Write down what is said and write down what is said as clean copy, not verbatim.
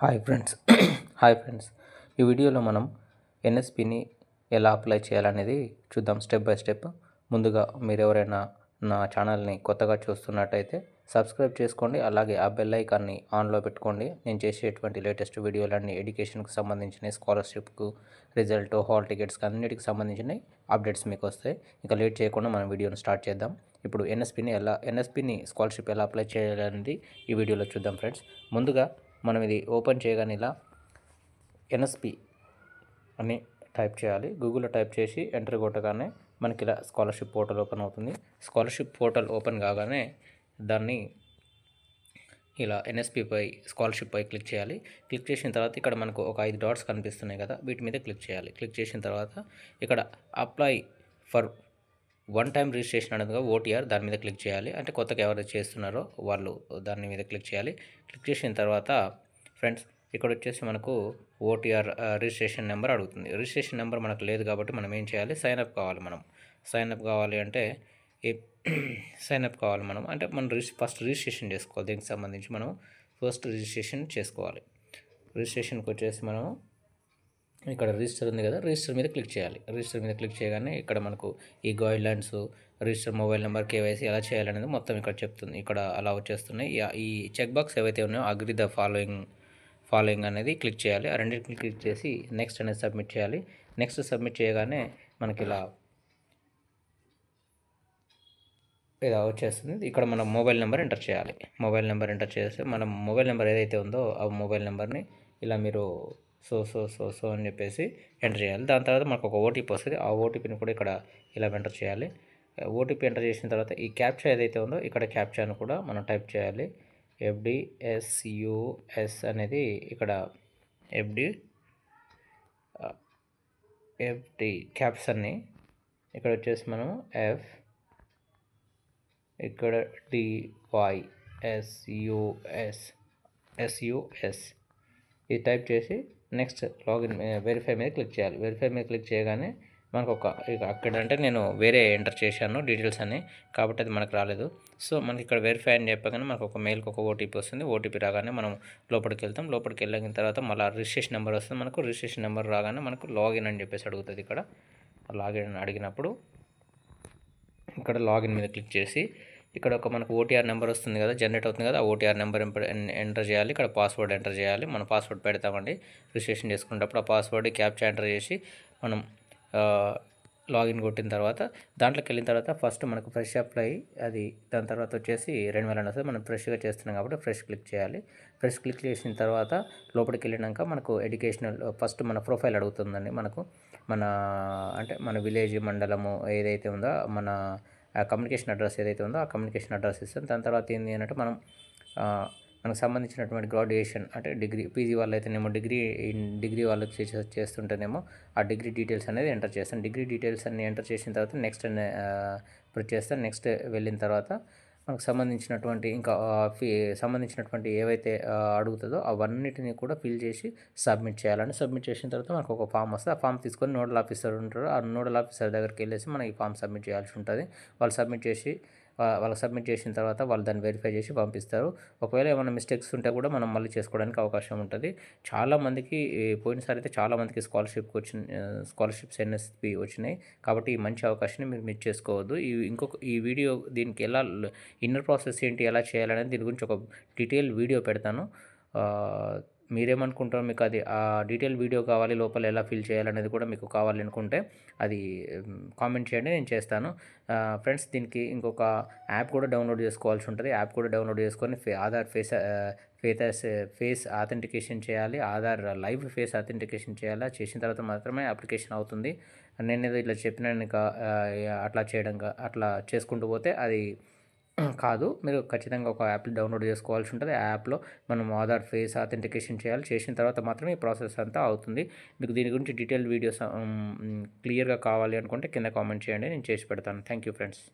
Hi friends hi friends ఈ వీడియోలో మనం ఎన్ఎస్పిని ఎలా అప్లై చేయాలనేది చూద్దాం స్టెప్ బై స్టెప్. ముందుగా మీరు ఎవరైనా నా ఛానల్ని కొత్తగా చూస్తున్నట్టయితే సబ్స్క్రైబ్ చేసుకోండి, అలాగే ఆ బెల్ ఐకాన్ని ఆన్లో పెట్టుకోండి. నేను చేసేటువంటి లేటెస్ట్ వీడియోలన్నీ ఎడ్యుకేషన్కి సంబంధించిన, స్కాలర్షిప్కు, రిజల్ట్, హాల్ టికెట్స్కి అన్నిటికి సంబంధించిన అప్డేట్స్ మీకు వస్తాయి. ఇంకా లేట్ చేయకుండా మనం వీడియోని స్టార్ట్ చేద్దాం. ఇప్పుడు ఎన్ఎస్పిని స్కాలర్షిప్ ఎలా అప్లై చేయాలనేది ఈ వీడియోలో చూద్దాం ఫ్రెండ్స్. ముందుగా మనం ఇది ఓపెన్ చేయగానే ఇలా ఎన్ఎస్పి అని టైప్ చేయాలి. గూగుల్లో టైప్ చేసి ఎంటర్ కొట్టగానే మనకి ఇలా స్కాలర్షిప్ పోర్టల్ ఓపెన్ అవుతుంది. స్కాలర్షిప్ పోర్టల్ ఓపెన్ కాగానే దాన్ని ఇలా స్కాలర్షిప్ పై క్లిక్ చేయాలి. క్లిక్ చేసిన తర్వాత ఇక్కడ మనకు ఒక 5 డాట్స్ కనిపిస్తున్నాయి కదా, వీటి మీద క్లిక్ చేయాలి. క్లిక్ చేసిన తర్వాత ఇక్కడ apply for one time registration అనేది ఓటీఆర్, దాని మీద క్లిక్ చేయాలి. అంటే కొత్తగా ఎవరైతే చేస్తున్నారో వాళ్ళు దాని మీద క్లిక్ చేయాలి. క్లిక్ చేసిన తర్వాత ఫ్రెండ్స్ ఇక్కడ వచ్చేసి మనకు ఓటీఆర్ రిజిస్ట్రేషన్ నెంబర్ అడుగుతుంది. రిజిస్ట్రేషన్ నెంబర్ మనకు లేదు కాబట్టి మనం ఏం చేయాలి, సైన్అప్ కావాలి. సైన్అప్ కావాలి అంటే మనం ఫస్ట్ రిజిస్ట్రేషన్ చేసుకోవాలి. దీనికి సంబంధించి మనం ఫస్ట్ రిజిస్ట్రేషన్ చేసుకోవాలి. రిజిస్ట్రేషన్కి వచ్చేసి మనం ఇక్కడ రిజిస్టర్ ఉంది కదా, రిజిస్టర్ మీద క్లిక్ చేయాలి. రిజిస్టర్ మీద క్లిక్ చేయగానే ఇక్కడ మనకు ఈ guidelines, register mobile number, KYC ఎలా చేయాలనేది మొత్తం ఇక్కడ చెప్తుంది. ఇక్కడ అలా వచ్చేస్తున్నాయి. ఈ చెక్ బాక్స్ ఏవైతే ఉన్నాయో అగ్రి ద ఫాలోయింగ్ అనేది క్లిక్ చేయాలి. ఆ రెండింటిని క్లిక్ చేసి నెక్స్ట్ అనేది సబ్మిట్ చేయాలి. నెక్స్ట్ సబ్మిట్ చేయగానే మనకి ఇలా వచ్చేస్తుంది. ఇక్కడ మనం మొబైల్ నెంబర్ ఎంటర్ చేయాలి. మొబైల్ నెంబర్ ఎంటర్ చేస్తే మనం మొబైల్ నెంబర్ ఏదైతే ఉందో ఆ మొబైల్ నెంబర్ని ఇలా మీరు సో అని చెప్పేసి ఎంటర్ చేయాలి. దాని తర్వాత మనకు ఒక ఓటీపీ వస్తుంది. ఆ ఓటీపీని కూడా ఇక్కడ ఇలా ఎంటర్ చేయాలి. ఓటీపీ ఎంటర్ చేసిన తర్వాత ఈ క్యాప్చా ఏదైతే ఉందో ఇక్కడ క్యాప్చాను కూడా మనం టైప్ చేయాలి. FDSUS అనేది ఇక్కడ FD క్యాప్షన్ని ఇక్కడ వచ్చేసి మనం ఇక్కడ DYSUS ఇది టైప్ చేసి నెక్స్ట్ లాగిన్ వెరిఫై మీద క్లిక్ చేయాలి. వెరిఫై మీద క్లిక్ చేయగానే మనకు అక్కడ అంటే నేను వేరే ఎంటర్ చేశాను డీటెయిల్స్ అని, కాబట్టి అది మనకు రాలేదు. సో మనకి ఇక్కడ వెరిఫై అని చెప్పగానే మనకు ఒక మెయిల్కి ఒక ఓటీపీ వస్తుంది. ఓటీపీ రాగానే మనం లోపలికి వెళ్తాం. లోపలికి వెళ్ళిన తర్వాత మళ్ళీ రిజిస్ట్రేషన్ నెంబర్ వస్తుంది. మనకు రిజిస్ట్రేషన్ నెంబర్ రాగానే మనకు లాగిన్ అని చెప్పేసి అడుగుతుంది. ఇక్కడ లాగిన్ అడిగినప్పుడు ఇక్కడ లాగిన్ మీద క్లిక్ చేసి ఇక్కడ ఒక మనకు ఓటీఆర్ నెంబర్ వస్తుంది కదా, జనరేట్ అవుతుంది కదా, ఆ ఓటీఆర్ నెంబర్ ఎంటర్ చేయాలి. ఇక్కడ పాస్వర్డ్ ఎంటర్ చేయాలి. మనం పాస్వర్డ్ పెడతామండి రిజిస్ట్రేషన్ చేసుకునేటప్పుడు. ఆ పాస్వర్డ్ క్యాప్చా ఎంటర్ చేసి మనం లాగిన్ కొట్టిన తర్వాత దాంట్లోకి వెళ్ళిన తర్వాత ఫస్ట్ మనకు ఫ్రెష్ అప్లై అది, దాని తర్వాత వచ్చేసి 2000 వస్తుంది. మనం ఫ్రెష్గా చేస్తున్నాం కాబట్టి ఫ్రెష్ క్లిక్ చేయాలి. ఫ్రెష్ క్లిక్ చేసిన తర్వాత లోపలికి వెళ్ళినాక మనకు ఎడ్యుకేషనల్ ఫస్ట్ మన ప్రొఫైల్ అడుగుతుందండి. మన విలేజ్, మండలము ఏదైతే ఉందో మన కమ్యూనికేషన్ అడ్రస్ ఏదైతే ఉందో ఆ కమ్యూనికేషన్ అడ్రస్ ఇస్తాం. దాని తర్వాత ఏంటి అంటే మనకు సంబంధించినటువంటి గ్రాడ్యుయేషన్ అంటే డిగ్రీ, పీజీ వాళ్ళు అయితేనేమో డిగ్రీ వాళ్ళకి చేస్తుంటేనేమో ఆ డిగ్రీ డీటెయిల్స్ అనేది ఎంటర్ చేస్తాను. డిగ్రీ డీటెయిల్స్ అన్ని ఎంటర్ చేసిన తర్వాత నెక్స్ట్ ప్రెస్ చేస్తాను. నెక్స్ట్ వెళ్ళిన తర్వాత మనకు సంబంధించినటువంటి ఏవైతే అడుగుతుందో అవన్నిటిని కూడా ఫిల్ చేసి సబ్మిట్ చేయాలండి. సబ్మిట్ చేసిన తర్వాత మనకు ఒక ఫామ్ వస్తుంది. ఆ ఫామ్ తీసుకొని నోడల్ ఆఫీసర్ ఉంటారు, ఆ నోడల్ ఆఫీసర్ దగ్గరికి వెళ్ళేసి మనం ఈ ఫామ్ సబ్మిట్ చేయాల్సి ఉంటుంది. వాళ్ళకి సబ్మిట్ చేసిన తర్వాత వాళ్ళు దాన్ని వెరిఫై చేసి పంపిస్తారు. ఒకవేళ ఏమైనా మిస్టేక్స్ ఉంటే కూడా మనం మళ్ళీ చేసుకోవడానికి అవకాశం ఉంటుంది. చాలామందికి పోయినసారి అయితే చాలామందికి స్కాలర్షిప్స్ ఎన్ఎస్పి వచ్చినాయి. కాబట్టి ఈ మంచి అవకాశాన్ని మీరు మిస్ చేసుకోవద్దు. ఈ వీడియో దీనికి ఎలా ఇన్నర్ ప్రాసెస్ ఏంటి, ఎలా చేయాలనేది దీని గురించి ఒక డీటెయిల్ వీడియో పెడతాను. మీరేమనుకుంటారో, మీకు అది ఆ డీటెయిల్ వీడియో కావాలి, లోపల ఎలా ఫిల్ చేయాలనేది కూడా మీకు కావాలి అనుకుంటే అది కామెంట్ చేయండి, నేను చేస్తాను. ఫ్రెండ్స్ దీనికి ఇంకొక యాప్ కూడా డౌన్లోడ్ చేసుకోవాల్సి ఉంటుంది. యాప్ కూడా డౌన్లోడ్ చేసుకొని ఆధార్ ఫేస్ ఆథెంటికేషన్ చేయాలి. ఆధార్ లైవ్ ఫేస్ ఆథెంటికేషన్ చేయాలి. చేసిన తర్వాత మాత్రమే అప్లికేషన్ అవుతుంది. నేను ఏదో ఇట్లా చెప్పినాను అట్లా చేసుకుంటూ పోతే అది కాదు. మీరు ఖచ్చితంగా ఒక యాప్ డౌన్లోడ్ చేసుకోవాల్సి ఉంటుంది. ఆ యాప్లో మనం ఆధార్ ఫేస్ ఆథెంటికేషన్ చేయాలి. చేసిన తర్వాత మాత్రమే ఈ ప్రాసెస్ అంతా అవుతుంది. మీకు దీని గురించి డీటెయిల్ వీడియోస్ క్లియర్గా కావాలి అనుకుంటే కింద కామెంట్ చేయండి, నేను చేసి పెడతాను. Thank you friends.